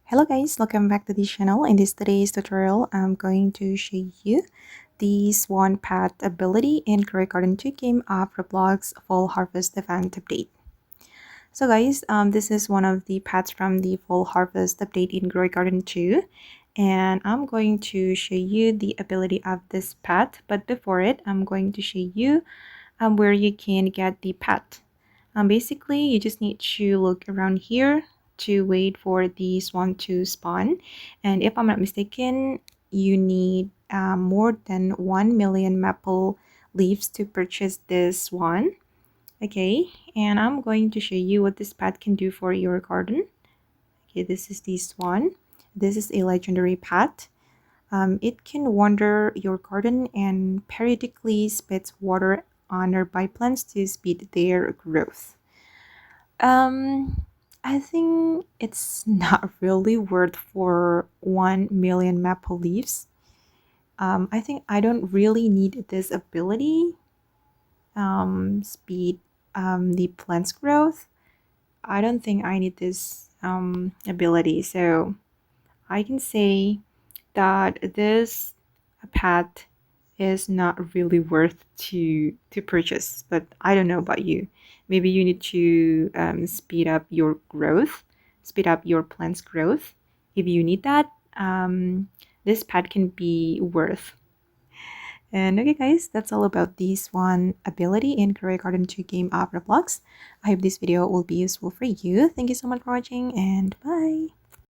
Hello guys, welcome back to the channel. In today's tutorial, I'm going to show you the Swan Pet ability in Garden 2 game of Roblox Fall Harvest Event Update. So guys, this is one of the pets from the Fall Harvest Update in Garden 2. And I'm going to show you the ability of this pet. But before it, I'm going to show you where you can get the pet. Basically, you just need to look around here to wait for the swan to spawn. And if I'm not mistaken, you need more than 1 million maple leaves to purchase this swan. Okay, and I'm going to show you what this pet can do for your garden. Okay, this is the swan. This is a legendary pet. It can wander your garden and periodically spits water on nearby plants to speed their growth. I think it's not really worth for 1 million maple leaves. I think I don't really need this ability. Speed the plant's growth. I don't think I need this ability. So I can say that this pet is not really worth to purchase, but I don't know about you. Maybe you need to speed up your growth, speed up your plant's growth. If you need that, this pet can be worth. And okay guys, that's all about this one ability in Garden 2 game of Roblox. I hope this video will be useful for you. Thank you so much for watching and bye.